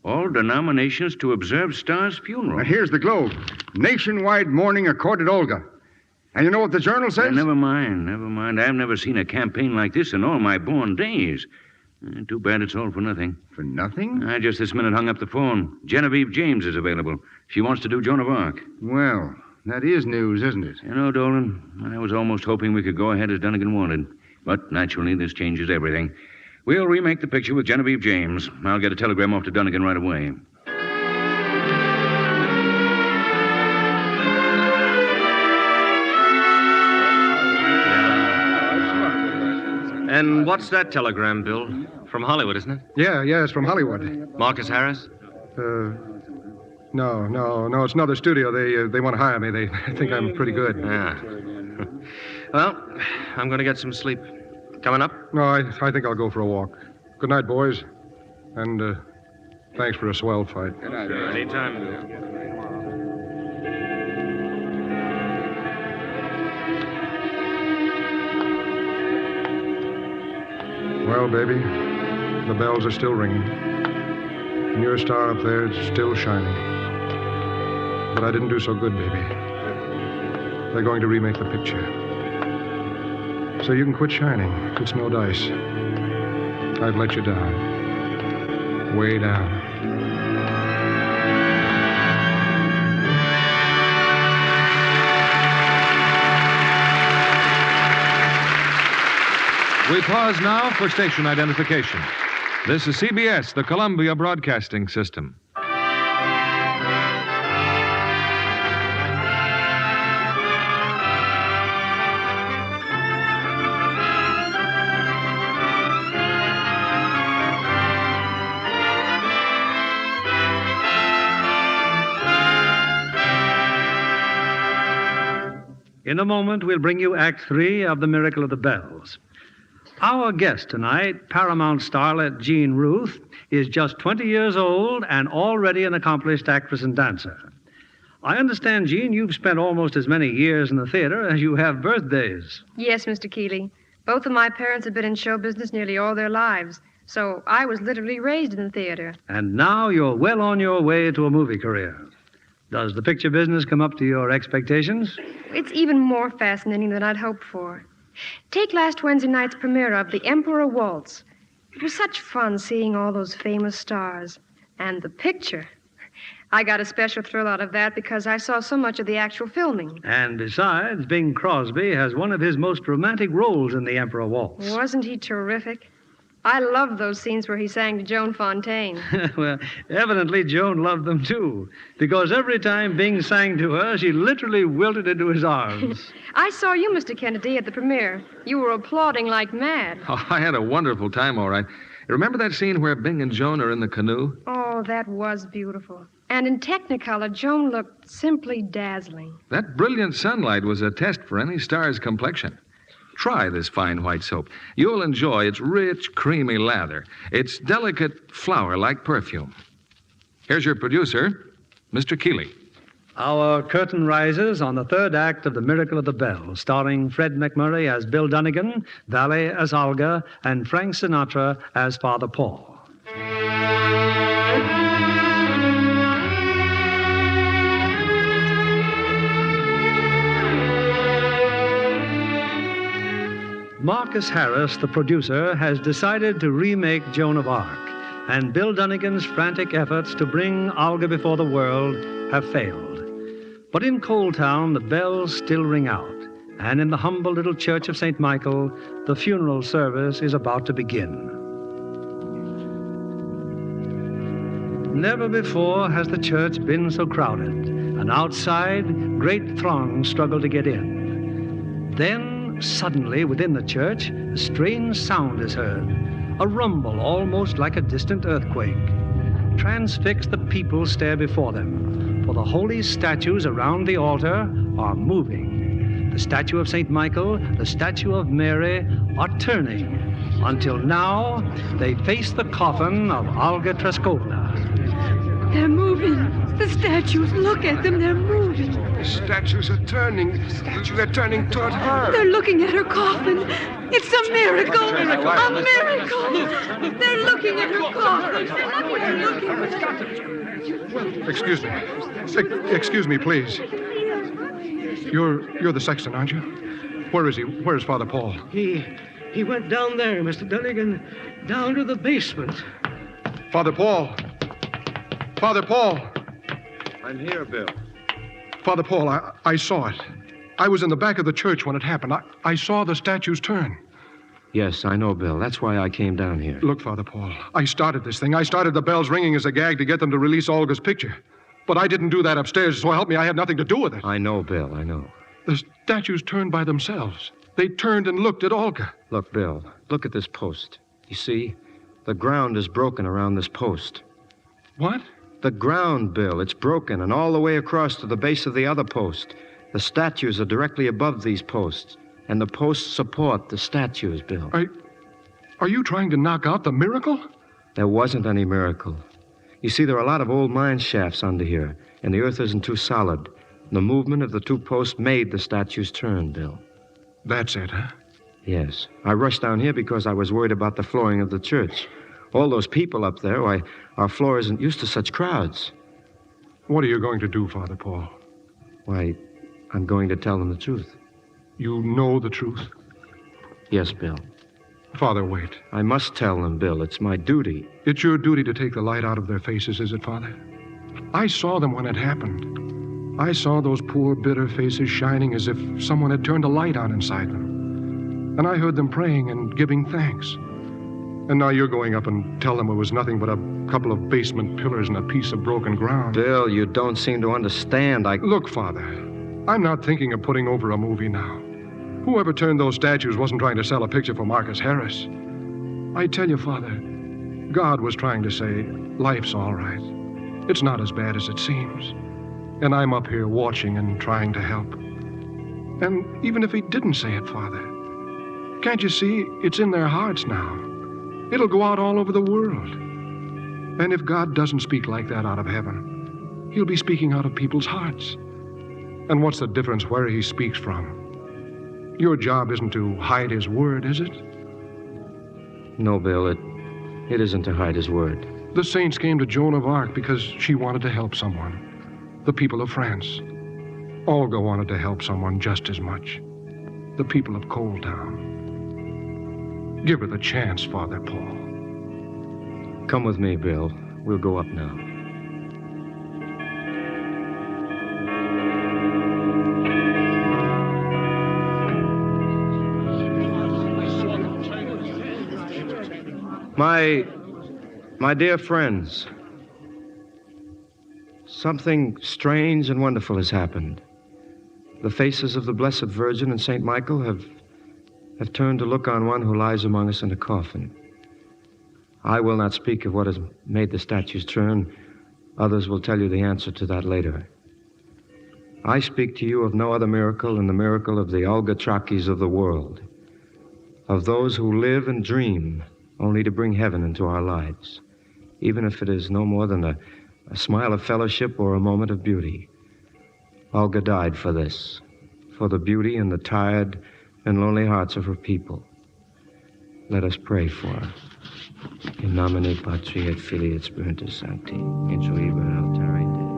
All denominations to observe Starr's funeral. Now, here's the Globe. Nationwide mourning accorded Olga. And you know what the Journal says? Never mind. I've never seen a campaign like this in all my born days. Too bad it's all for nothing. For nothing? I just this minute hung up the phone. Genevieve James is available. She wants to do Joan of Arc. Well, that is news, isn't it? You know, Dolan, I was almost hoping we could go ahead as Dunnigan wanted. But naturally, this changes everything. We'll remake the picture with Genevieve James. I'll get a telegram off to Dunnigan right away. And what's that telegram, Bill? From Hollywood, isn't it? Yeah, it's from Hollywood. Marcus Harris? No, it's another studio. They want to hire me. They think I'm pretty good. Yeah. Well, I'm going to get some sleep. Coming up? No, I think I'll go for a walk. Good night, boys. And thanks for a swell fight. Good night. Anytime. Well, baby, the bells are still ringing. And your star up there is still shining. But I didn't do so good, baby. They're going to remake the picture. So you can quit shining. It's no dice. I've let you down. Way down. We pause now for station identification. This is CBS, the Columbia Broadcasting System. In a moment, we'll bring you Act 3 of The Miracle of the Bells. Our guest tonight, Paramount starlet Jean Ruth, is just 20 years old and already an accomplished actress and dancer. I understand, Jean, you've spent almost as many years in the theater as you have birthdays. Yes, Mr. Keeley. Both of my parents have been in show business nearly all their lives, so I was literally raised in the theater. And now you're well on your way to a movie career. Does the picture business come up to your expectations? It's even more fascinating than I'd hoped for. Take last Wednesday night's premiere of The Emperor Waltz. It was such fun seeing all those famous stars. And the picture. I got a special thrill out of that because I saw so much of the actual filming. And besides, Bing Crosby has one of his most romantic roles in The Emperor Waltz. Wasn't he terrific? I loved those scenes where he sang to Joan Fontaine. Well, evidently Joan loved them, too, because every time Bing sang to her, she literally wilted into his arms. I saw you, Mr. Kennedy, at the premiere. You were applauding like mad. Oh, I had a wonderful time, all right. Remember that scene where Bing and Joan are in the canoe? Oh, that was beautiful. And in Technicolor, Joan looked simply dazzling. That brilliant sunlight was a test for any star's complexion. Try this fine white soap. You'll enjoy its rich, creamy lather, its delicate flower-like perfume. Here's your producer, Mr. Keeley. Our curtain rises on the third act of The Miracle of the Bells, starring Fred McMurray as Bill Dunnigan, Valet as Olga, and Frank Sinatra as Father Paul. Marcus Harris, the producer, has decided to remake Joan of Arc. and Bill Dunnigan's frantic efforts to bring Olga before the world have failed. But in Coal Town, the bells still ring out, and in the humble little church of St. Michael, the funeral service is about to begin. Never before has the church been so crowded, and outside, great throngs struggle to get in. Then, suddenly, within the church, a strange sound is heard, a rumble almost like a distant earthquake. Transfixed, the people stare before them, for the holy statues around the altar are moving. The statue of St. Michael, the statue of Mary are turning, until now they face the coffin of Olga Treskovna. They're moving. The statues, look at them, they're moving. The statues are turning. They're turning toward her. They're looking at her coffin. It's a miracle. A miracle. They're looking at her coffin. They're looking. Excuse me. Excuse me, please. You're the sexton, aren't you? Where is he? Where's Father Paul? He went down there, Mr. Dunnigan, down to the basement. Father Paul. Father Paul. I'm here, Bill. Father Paul, I saw it. I was in the back of the church when it happened. I saw the statues turn. Yes, I know, Bill. That's why I came down here. Look, Father Paul, I started this thing. I started the bells ringing as a gag to get them to release Olga's picture. But I didn't do that upstairs, so help me, I had nothing to do with it. I know, Bill, I know. The statues turned by themselves. They turned and looked at Olga. Look, Bill, look at this post. You see, the ground is broken around this post. What? The ground, Bill, it's broken, and all the way across to the base of the other post. The statues are directly above these posts, and the posts support the statues, Bill. Are you trying to knock out the miracle? There wasn't any miracle. You see, there are a lot of old mine shafts under here, and the earth isn't too solid. The movement of the two posts made the statues turn, Bill. That's it, huh? Yes. I rushed down here because I was worried about the flooring of the church. All those people up there, why, our floor isn't used to such crowds. What are you going to do, Father Paul? Why, I'm going to tell them the truth. You know the truth? Yes, Bill. Father, wait. I must tell them, Bill. It's my duty. It's your duty to take the light out of their faces, is it, Father? I saw them when it happened. I saw those poor, bitter faces shining as if someone had turned a light on inside them. And I heard them praying and giving thanks. And now you're going up and tell them it was nothing but a couple of basement pillars and a piece of broken ground. Bill, you don't seem to understand. Look, Father, I'm not thinking of putting over a movie now. Whoever turned those statues wasn't trying to sell a picture for Marcus Harris. I tell you, Father, God was trying to say, life's all right. It's not as bad as it seems. And I'm up here watching and trying to help. And even if he didn't say it, Father, can't you see it's in their hearts now? It'll go out all over the world. And if God doesn't speak like that out of heaven, he'll be speaking out of people's hearts. And what's the difference where he speaks from? Your job isn't to hide his word, is it? No, Bill, it isn't to hide his word. The saints came to Joan of Arc because she wanted to help someone. The people of France. Olga wanted to help someone just as much. The people of Coal Town. Give her the chance, Father Paul. Come with me, Bill. We'll go up now. My dear friends, something strange and wonderful has happened. The faces of the Blessed Virgin and St. Michael have turned to look on one who lies among us in a coffin. I will not speak of what has made the statues turn. Others will tell you the answer to that later. I speak to you of no other miracle than the miracle of the Olga Trakis of the world, of those who live and dream only to bring heaven into our lives, even if it is no more than a smile of fellowship or a moment of beauty. Olga died for this, for the beauty and the tired and lonely hearts of her people. Let us pray for her. In nomine Patri et Filii et Spiritus Sancti, in joiber altare Dei.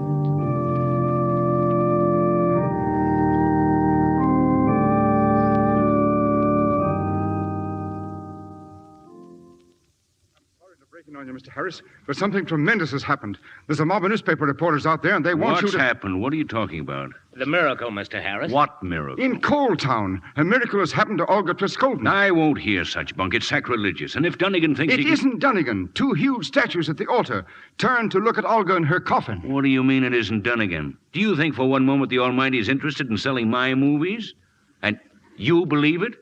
here, Mr. Harris. But something tremendous has happened. There's a mob of newspaper reporters out there, and they want you What's to... happened? What are you talking about? The miracle, Mr. Harris. What miracle? In Coal Town, a miracle has happened to Olga Treskovna. I won't hear such bunk. It's sacrilegious. And if Dunnigan thinks It he can... isn't Dunnigan. Two huge statues at the altar turned to look at Olga in her coffin. What do you mean it isn't Dunnigan? Do you think for one moment the Almighty is interested in selling my movies? And you believe it?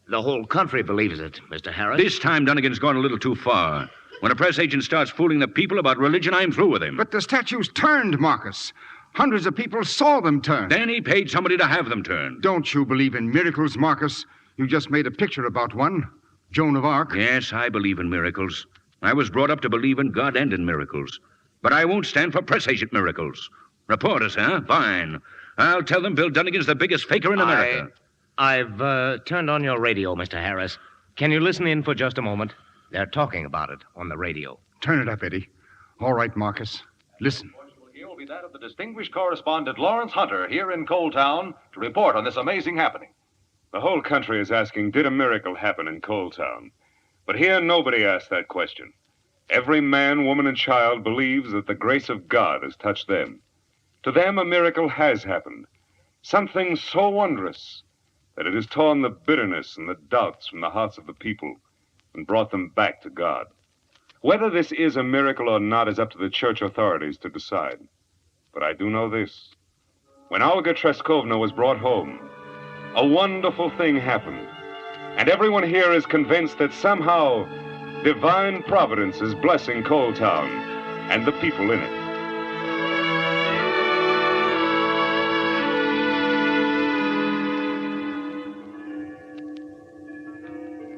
The whole country believes it, Mr. Harris. This time Dunnigan's gone a little too far. When a press agent starts fooling the people about religion, I'm through with him. But the statues turned, Marcus. Hundreds of people saw them turn. Then he paid somebody to have them turned. Don't you believe in miracles, Marcus? You just made a picture about one. Joan of Arc. Yes, I believe in miracles. I was brought up to believe in God and in miracles. But I won't stand for press agent miracles. Reporters, huh? Fine. I'll tell them Bill Dunnigan's the biggest faker in America. I've turned on your radio, Mr. Harris. Can you listen in for just a moment? They're talking about it on the radio. Turn it up, Eddie. All right, Marcus. Listen. Here will be that of the distinguished correspondent Lawrence Hunter here in Coal Town to report on this amazing happening. The whole country is asking, did a miracle happen in Coal Town? But here, nobody asked that question. Every man, woman, and child believes that the grace of God has touched them. To them, a miracle has happened. Something so wondrous that it has torn the bitterness and the doubts from the hearts of the people and brought them back to God. Whether this is a miracle or not is up to the church authorities to decide. But I do know this. When Olga Treskovna was brought home, a wonderful thing happened. And everyone here is convinced that somehow divine providence is blessing Coal Town and the people in it.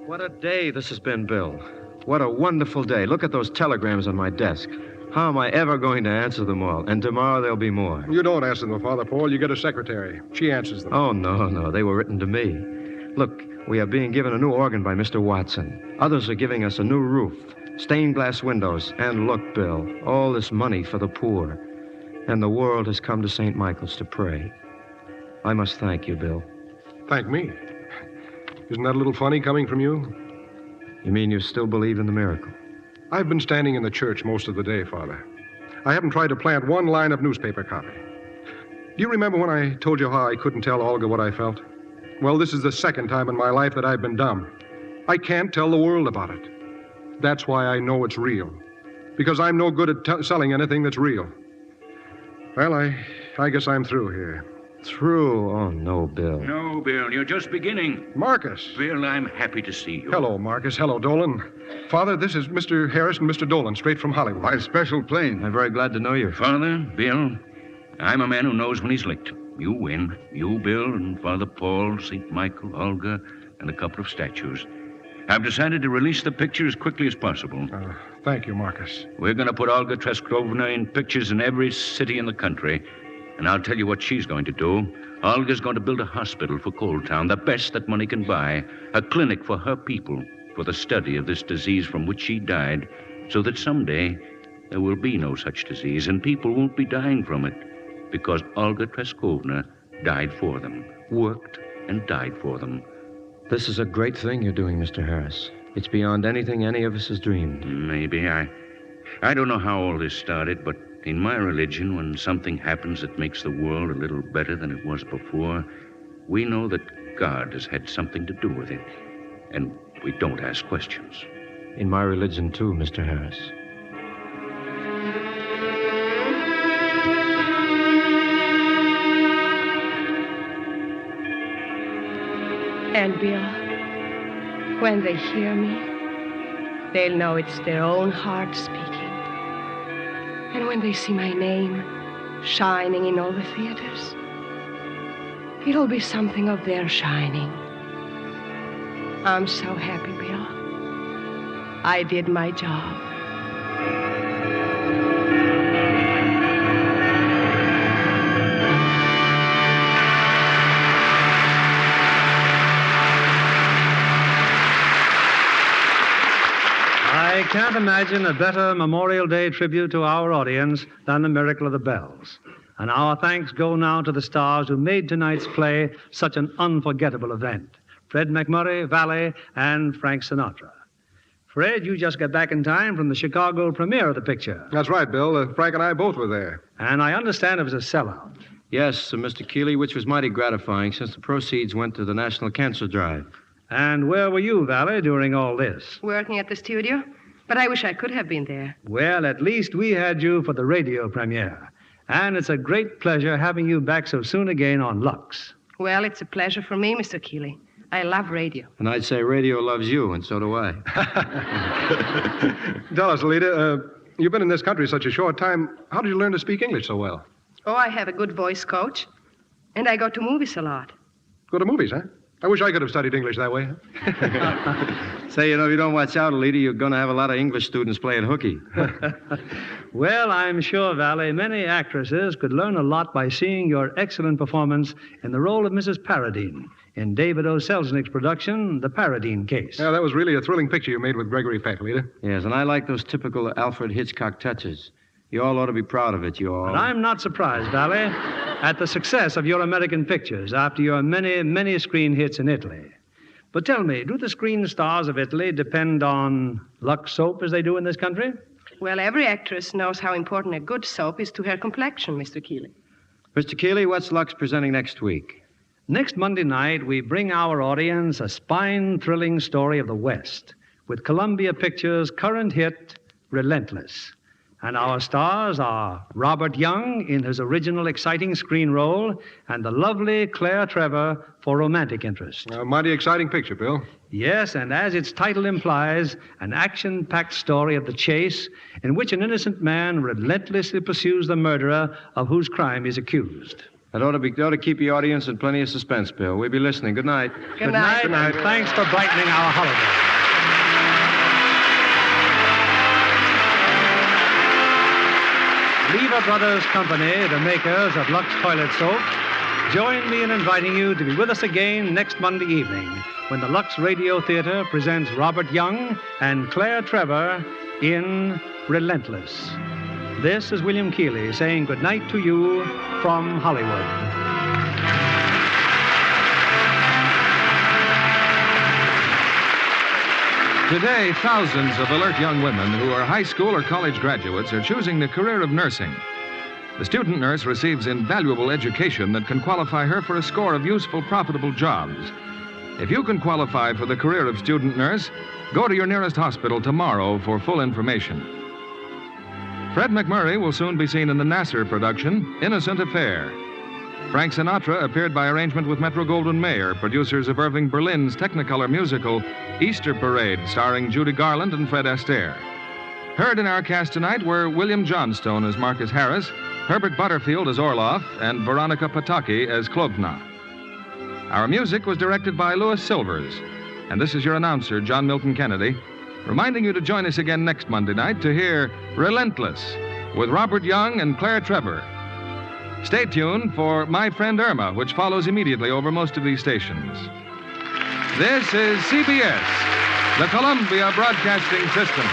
What a day this has been, Bill. What a wonderful day. Look at those telegrams on my desk. How am I ever going to answer them all? And tomorrow there'll be more. You don't answer them, Father Paul. You get a secretary. She answers them. Oh, no. They were written to me. Look, we are being given a new organ by Mr. Watson. Others are giving us a new roof, stained glass windows. And look, Bill, all this money for the poor. And the world has come to St. Michael's to pray. I must thank you, Bill. Thank me. Isn't that a little funny coming from you? You mean you still believe in the miracle? I've been standing in the church most of the day, Father. I haven't tried to plant one line of newspaper copy. Do you remember when I told you how I couldn't tell Olga what I felt? Well, this is the second time in my life that I've been dumb. I can't tell the world about it. That's why I know it's real. Because I'm no good at selling anything that's real. Well, I guess I'm through here. Through? Oh, no, Bill. No, Bill, you're just beginning. Marcus. Bill, I'm happy to see you. Hello, Marcus. Hello, Dolan. Father, this is Mr. Harris and Mr. Dolan, straight from Hollywood. My special plane. I'm very glad to know you. Father, Bill, I'm a man who knows when he's licked. You win. You, Bill, and Father Paul, St. Michael, Olga, and a couple of statues. I've decided to release the picture as quickly as possible. Thank you, Marcus. We're going to put Olga Treskovna in pictures in every city in the country. And I'll tell you what she's going to do. Olga's going to build a hospital for Coal Town, the best that money can buy. A clinic for her people, for the study of this disease from which she died, so that someday there will be no such disease and people won't be dying from it. Because Olga Treskovna died for them, worked and died for them. This is a great thing you're doing, Mr. Harris. It's beyond anything any of us has dreamed. Maybe. I don't know how all this started, but in my religion, when something happens that makes the world a little better than it was before, we know that God has had something to do with it. And we don't ask questions. In my religion, too, Mr. Harris. And, Bill, when they hear me, they'll know it's their own heart speaking. And when they see my name shining in all the theaters, it'll be something of their shining. I'm so happy, Bill. I did my job. I can't imagine a better Memorial Day tribute to our audience than The Miracle of the Bells. And our thanks go now to the stars who made tonight's play such an unforgettable event. Fred MacMurray, Valley, and Frank Sinatra. Fred, you just got back in time from the Chicago premiere of the picture. That's right, Bill. Frank and I both were there. And I understand it was a sellout. Yes, Mr. Keeley, which was mighty gratifying since the proceeds went to the National Cancer Drive. And where were you, Valley, during all this? Working at the studio? But I wish I could have been there. Well, at least we had you for the radio premiere. And it's a great pleasure having you back so soon again on Lux. Well, it's a pleasure for me, Mr. Keeley. I love radio. And I'd say radio loves you, and so do I. Tell us, Alida, you've been in this country such a short time. How did you learn to speak English so well? Oh, I have a good voice coach. And I go to movies a lot. Go to movies, huh? I wish I could have studied English that way. Say, if you don't watch out, Alida, you're going to have a lot of English students playing hooky. Well, I'm sure, Valley, many actresses could learn a lot by seeing your excellent performance in the role of Mrs. Paradine in David O. Selznick's production, The Paradine Case. Yeah, that was really a thrilling picture you made with Gregory Peck, Alida. Yes, and I like those typical Alfred Hitchcock touches. You all ought to be proud of it, you all. And I'm not surprised, Valley, at the success of your American pictures after your many, many screen hits in Italy. But tell me, do the screen stars of Italy depend on Lux soap as they do in this country? Well, every actress knows how important a good soap is to her complexion, Mr. Keeley. Mr. Keeley, what's Lux presenting next week? Next Monday night, we bring our audience a spine-thrilling story of the West with Columbia Pictures' current hit, Relentless. And our stars are Robert Young in his original exciting screen role and the lovely Claire Trevor for romantic interest. A mighty exciting picture, Bill. Yes, and as its title implies, an action-packed story of the chase in which an innocent man relentlessly pursues the murderer of whose crime he's accused. That ought to keep the audience in plenty of suspense, Bill. We'll be listening. Good night. Good night. Good night. Thanks for brightening our holiday. Lever Brothers Company, the makers of Lux Toilet Soap, join me in inviting you to be with us again next Monday evening when the Lux Radio Theater presents Robert Young and Claire Trevor in Relentless. This is William Keeley saying good night to you from Hollywood. Today, thousands of alert young women who are high school or college graduates are choosing the career of nursing. The student nurse receives invaluable education that can qualify her for a score of useful, profitable jobs. If you can qualify for the career of student nurse, go to your nearest hospital tomorrow for full information. Fred McMurray will soon be seen in the Nasser production, Innocent Affair. Frank Sinatra appeared by arrangement with Metro-Goldwyn-Mayer, producers of Irving Berlin's Technicolor musical, Easter Parade, starring Judy Garland and Fred Astaire. Heard in our cast tonight were William Johnstone as Marcus Harris, Herbert Butterfield as Orloff, and Veronica Pataki as Klobna. Our music was directed by Louis Silvers. And this is your announcer, John Milton Kennedy, reminding you to join us again next Monday night to hear Relentless with Robert Young and Claire Trevor. Stay tuned for My Friend Irma, which follows immediately over most of these stations. This is CBS, the Columbia Broadcasting System.